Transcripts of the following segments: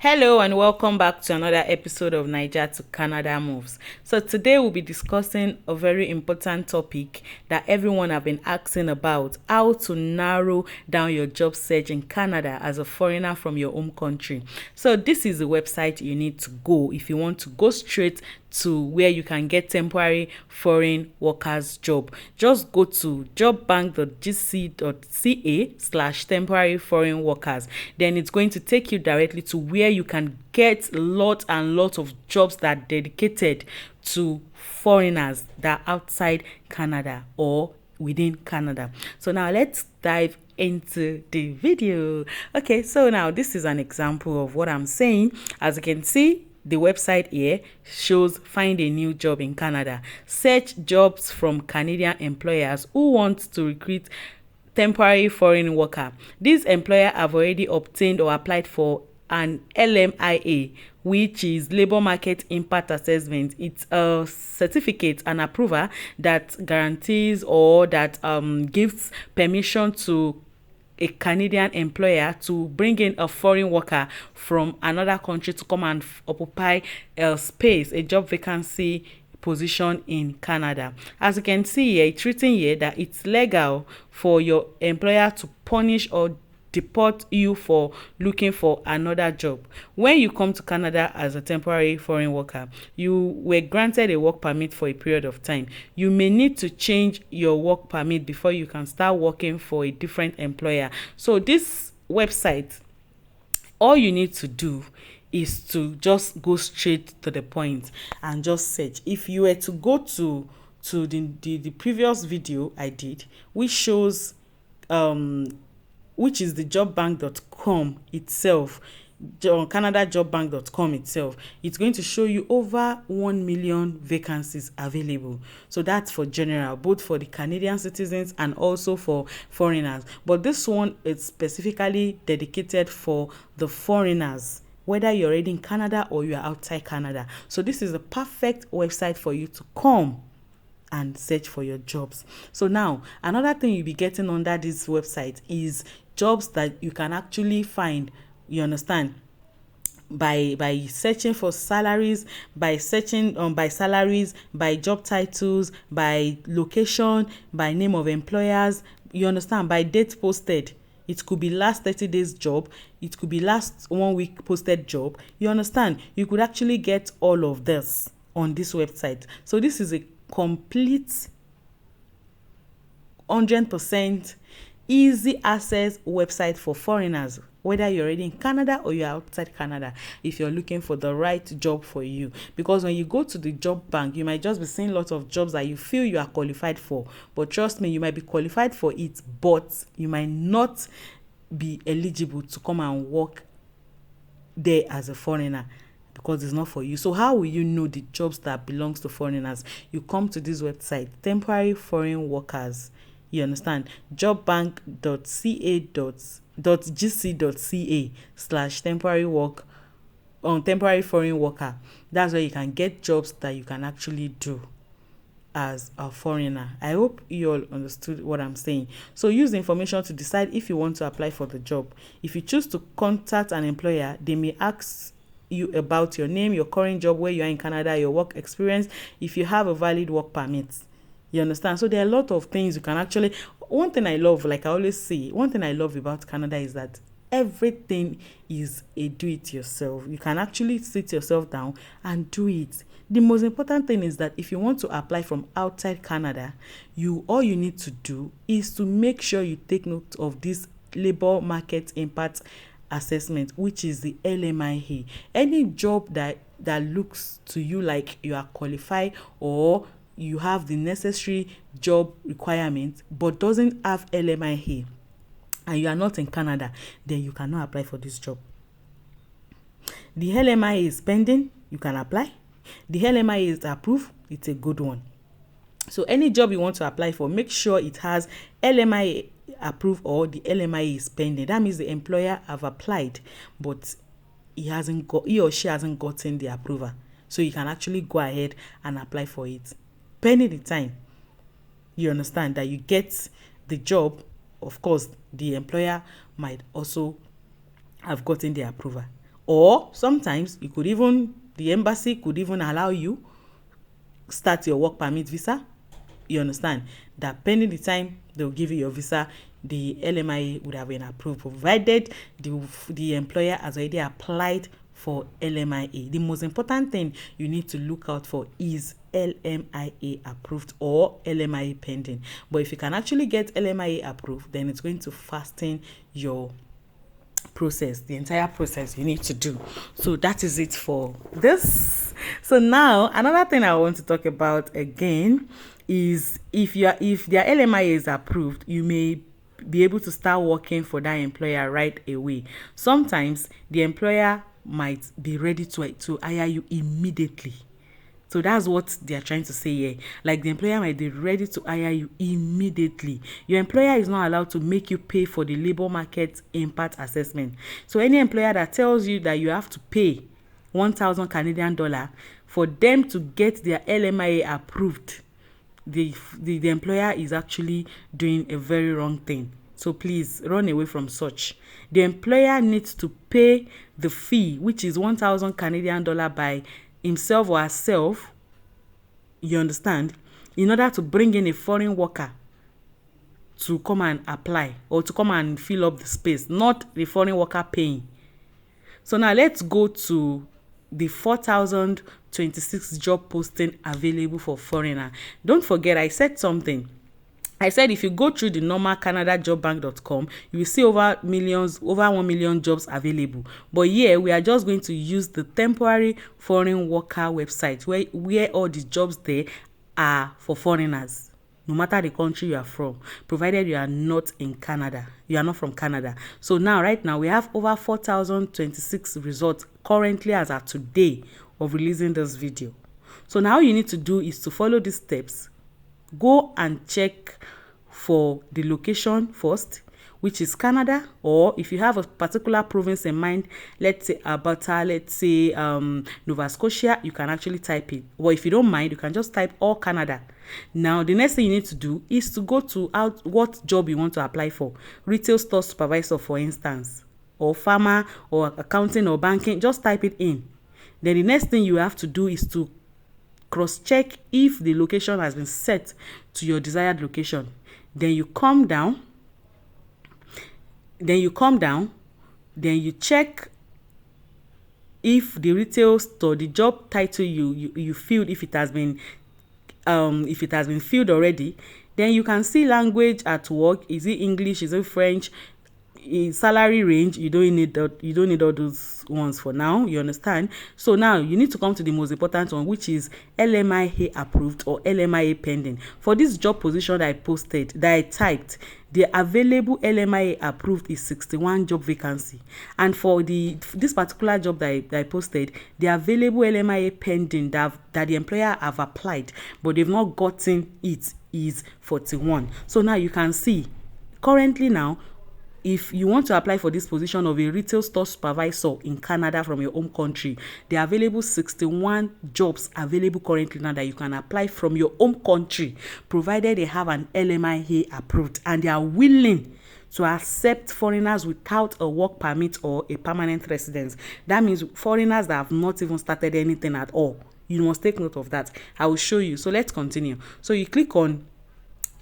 Hello and welcome back to another episode of Niger to Canada Moves. So today we'll be discussing a very important topic that everyone have been asking about: how to narrow down your job search in Canada as a foreigner from your home country. So this is the website you need to go if you want to go straight to where you can get temporary foreign workers job. Just go to jobbank.gc.ca/temporary foreign workers. Then it's going to take you directly to where you can get lots and lots of jobs that are dedicated to foreigners that are outside Canada or within Canada. So now let's dive into the video. Okay, so now this is an example of what I'm saying. As you can see, the website here shows find a new job in Canada. Search jobs from Canadian employers who want to recruit temporary foreign worker. These employers have already obtained or applied for an LMIA, which is Labor Market Impact Assessment. It's a certificate, an approval that guarantees or that gives permission to a Canadian employer to bring in a foreign worker from another country to come and occupy a space, a job vacancy position in Canada. As you can see here, it's written here that it's legal for your employer to punish or deport you for looking for another job. When you come to Canada as a temporary foreign worker, you were granted a work permit for a period of time. You may need to change your work permit before you can start working for a different employer. So this website, all you need to do is to just go straight to the point and just search. If you were to go to the previous video I did, which shows which is the jobbank.com itself, canadajobbank.com itself, it's going to show you over 1 million vacancies available. So that's for general, both for the Canadian citizens and also for foreigners. But this one is specifically dedicated for the foreigners, whether you're already in Canada or you're outside Canada. So this is a perfect website for you to come and search for your jobs. So now another thing you'll be getting under this website is jobs that you can actually find, you understand, by searching for salaries, by searching by salaries, by job titles, by location, by name of employers, you understand, by date posted. It could be last 30 days job, it could be last 1 week posted job, you understand. You could actually get all of this on this website. So this is a complete 100% easy access website for foreigners, whether you're already in Canada or you're outside Canada, if you're looking for the right job for you. Because when you go to the job bank, you might just be seeing lots of jobs that you feel you are qualified for, but trust me, you might be qualified for it, but you might not be eligible to come and work there as a foreigner because it's not for you. So how will you know the jobs that belongs to foreigners? You come to this website, temporary foreign workers, you understand, jobbank.gc.ca/temporary work on temporary foreign worker. That's where you can get jobs that you can actually do as a foreigner. I hope you all understood what I'm saying. So use the information to decide if you want to apply for the job. If you choose to contact an employer, they may ask you about your name, your current job, where you are in Canada, your work experience, if you have a valid work permit. You understand? So there are a lot of things you can actually. One thing I love, like I always say, one thing I love about Canada is that everything is a do-it-yourself. You can actually sit yourself down and do it. The most important thing is that if you want to apply from outside Canada, all you need to do is to make sure you take note of this Labor Market Impact Assessment, which is the LMIA. Any job that looks to you like you are qualified or you have the necessary job requirements but doesn't have LMIA and you are not in Canada, then you cannot apply for this job. The LMIA is pending, you can apply. The LMIA is approved, it's a good one. So any job you want to apply for, make sure it has LMIA approved or the LMIA is pending. That means the employer have applied but he or she hasn't gotten the approval. So you can actually go ahead and apply for it pending the time, you understand, that you get the job. Of course, the employer might also have gotten the approval. Or sometimes the embassy could even allow you start your work permit visa. You understand that pending the time they'll give you your visa, the LMIA would have been approved, provided the employer has already applied for LMIA. The most important thing you need to look out for is LMIA approved or LMIA pending. But if you can actually get LMIA approved, then it's going to fasten your process, the entire process you need to do. So that is it for this. So now another thing I want to talk about again is if their LMIA is approved, you may be able to start working for that employer right away. Sometimes the employer might be ready to hire you immediately. So that's what they are trying to say here. Like the employer might be ready to hire you immediately. Your employer is not allowed to make you pay for the labor market impact assessment. So any employer that tells you that you have to pay 1,000 Canadian dollar for them to get their LMIA approved, the employer is actually doing a very wrong thing. So please run away from such. The employer needs to pay the fee, which is 1,000 Canadian dollar by himself or herself, you understand, in order to bring in a foreign worker to come and apply or to come and fill up the space, not the foreign worker paying. So now let's go to the 4,026 job posting available for foreigner. Don't forget, I said something. I said if you go through the normal canadajobbank.com, you will see over 1 million jobs available. But here we are just going to use the temporary foreign worker website where all the jobs there are for foreigners, no matter the country you are from, provided you are not in Canada. You are not from Canada. So now, right now, we have over 4,026 results currently as of today of releasing this video. So now all you need to do is to follow these steps. Go and check for the location first, which is Canada, or if you have a particular province in mind, let's say Alberta, let's say Nova Scotia, you can actually type it. Or if you don't mind, you can just type all Canada. Now, the next thing you need to do is to go to what job you want to apply for. Retail store supervisor, for instance, or farmer, or accounting or banking. Just type it in. Then the next thing you have to do is to cross-check if the location has been set to your desired location. Then you come down. Then you check if the retail store, the job title you filled, if it has been filled already. Then you can see language at work. Is it English? Is it French? In salary range, you don't need all those ones for now, you understand. So now you need to come to the most important one, which is LMIA approved or LMIA pending. For this job position that I typed, the available LMIA approved is 61 job vacancy, and for this particular job that I posted, the available LMIA pending that the employer have applied but they've not gotten it is 41. So now you can see currently now, if you want to apply for this position of a retail store supervisor in Canada from your home country, there are available 61 jobs available currently now that you can apply from your home country, provided they have an LMIA approved and they are willing to accept foreigners without a work permit or a permanent residence. That means foreigners that have not even started anything at all. You must take note of that. I will show you. So let's continue. So you click on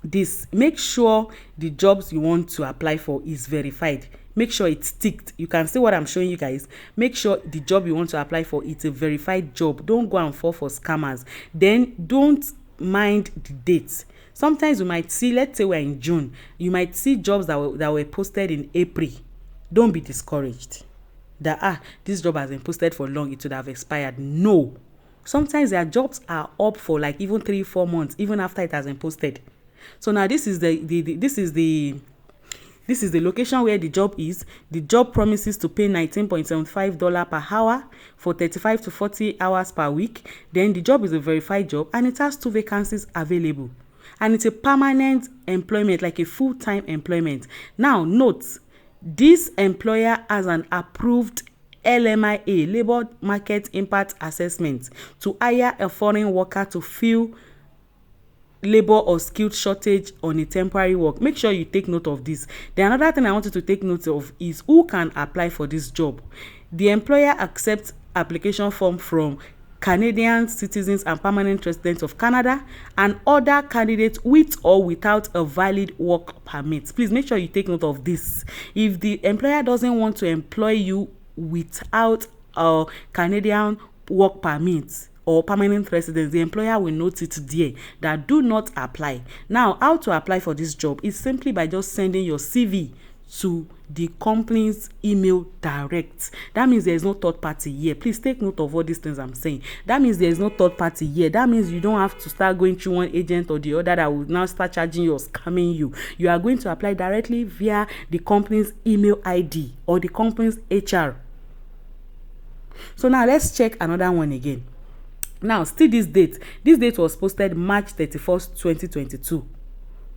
this. Make sure the jobs you want to apply for is verified. Make sure it's ticked. You can see what I'm showing you guys. Make sure the job you want to apply for, it's a verified job. Don't go and fall for scammers. Then don't mind the dates. Sometimes you might see, let's say we're in June, you might see jobs that were posted in April. Don't be discouraged that this job has been posted for long, it would have expired. No. Sometimes their jobs are up for like even 3-4 months, even after it has been posted. So now this is the location where the job is. The job promises to pay $19.75 per hour for 35 to 40 hours per week. Then the job is a verified job and it has 2 vacancies available. And it's a permanent employment, like a full-time employment. Now note, this employer has an approved LMIA, Labor Market Impact Assessment, to hire a foreign worker to fill labor or skilled shortage on a temporary work. Make sure you take note of this. Then another thing I want you to take note of is who can apply for this job. The employer accepts application form from Canadian citizens and permanent residents of Canada and other candidates with or without a valid work permit. Please make sure you take note of this. If the employer doesn't want to employ you without a Canadian work permit or permanent residence, the employer will note it there that do not apply. Now, how to apply for this job is simply by just sending your CV to the company's email direct. That means there is no third party here. Please take note of all these things I'm saying. That means there is no third party here. That means you don't have to start going through one agent or the other that will now start charging you or scamming you. You are going to apply directly via the company's email ID or the company's HR. So now let's check another one again. Now, still this date was posted March 31st 2022.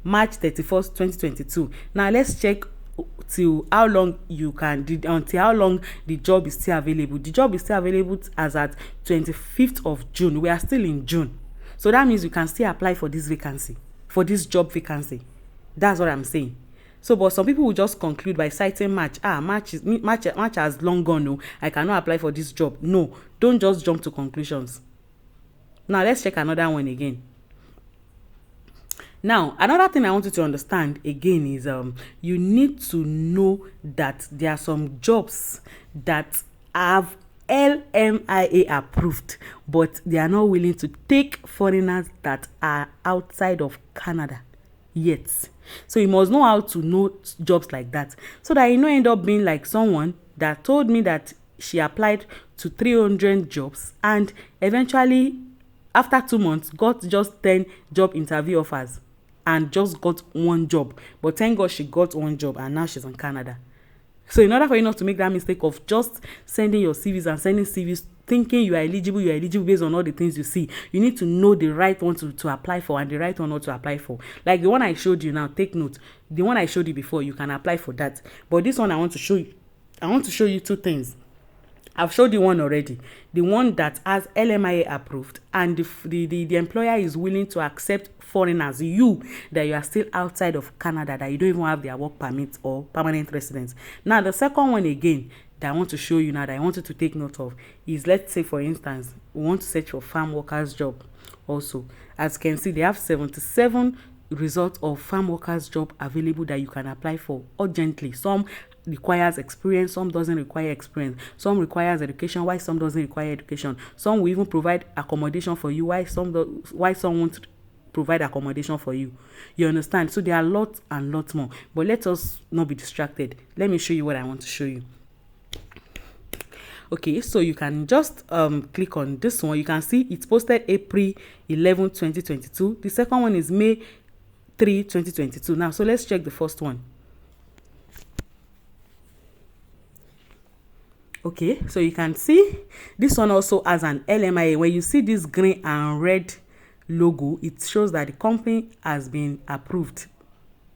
March 31st 2022. Now let's check till how long until how long the job is still available. The job is still available as at 25th of June. We are still in June, so that means you can still apply for this vacancy, for this job vacancy. That's what I'm saying. So, but some people will just conclude by citing March. March has long gone. No, I cannot apply for this job. No, don't just jump to conclusions. Now let's check another one again. Now, another thing I want you to understand again is you need to know that there are some jobs that have LMIA approved, but they are not willing to take foreigners that are outside of Canada yet. So you must know how to know jobs like that, so that you don't end up being like someone that told me that she applied to 300 jobs and eventually after 2 months got just 10 job interview offers and just got one job. But thank God she got one job and now she's in Canada. So in order for you not to make that mistake of just sending your CVs and sending CVs thinking you are eligible based on all the things you see, you need to know the right one to apply for and the right one not to apply for. Like the one I showed you now, take note. The one I showed you before, you can apply for that. But this one I want to show you two things. I've showed you one already. The one that has LMIA approved and the employer is willing to accept foreigners, you that you are still outside of Canada, that you don't even have their work permit or permanent residence. Now, the second one again that I want to show you now, that I wanted to take note of, is, let's say for instance, we want to search for farm workers job also. As you can see, they have 77 results of farm workers job available that you can apply for urgently. Some requires experience, some doesn't require experience, some requires education, why some doesn't require education, some will even provide accommodation for you, why some won't provide accommodation for you. You understand? So there are lots and lots more, but let us not be distracted. Let me show you what I want to show you. Okay, so you can just click on this one. You can see it's posted April 11 2022. The second one is May 3 2022. Now, so let's check the first one. Okay, so you can see this one also has an LMIA. When you see this green and red logo, it shows that the company has been approved.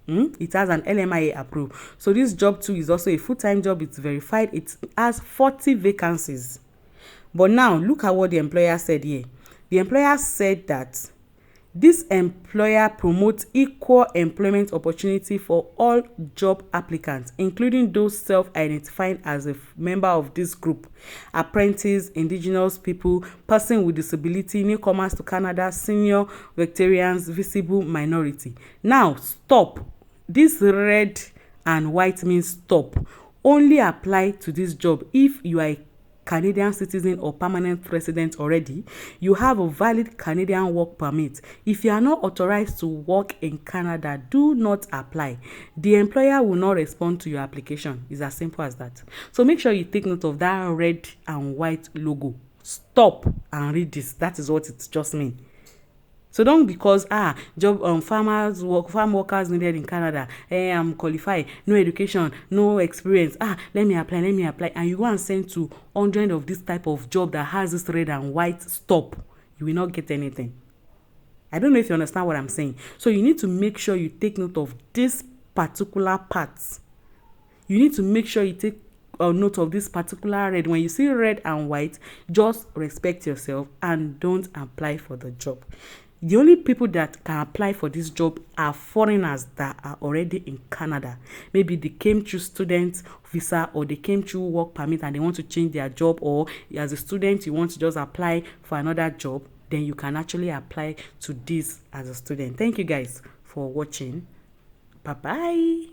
It has an LMIA approved. So this job too is also a full-time job. It's verified. It has 40 vacancies. But now look at what the employer said here. The employer said that this employer promotes equal employment opportunity for all job applicants, including those self-identifying as a member of this group: apprentices, indigenous people, person with disability, newcomers to Canada, senior veterans, visible minority. Now, stop. This red and white means stop. Only apply to this job if you are a Canadian citizen or permanent resident already. You have a valid Canadian work permit. If you are not authorized to work in Canada, do not apply. The employer will not respond to your application. It's as simple as that. So make sure you take note of that red and white logo. Stop and read this. That is what it just means. So don't because farm workers needed in Canada, I'm qualified, no education, no experience, let me apply, and you go and send to 100 of this type of job that has this red and white, stop. You will not get anything. I don't know if you understand what I'm saying. So you need to make sure you take note of this particular parts. You need to make sure you take note of this particular red. When you see red and white, just respect yourself and don't apply for the job. The only people that can apply for this job are foreigners that are already in Canada. Maybe they came through student visa, or they came through work permit and they want to change their job, or as a student you want to just apply for another job, then you can actually apply to this as a student. Thank you guys for watching. Bye bye.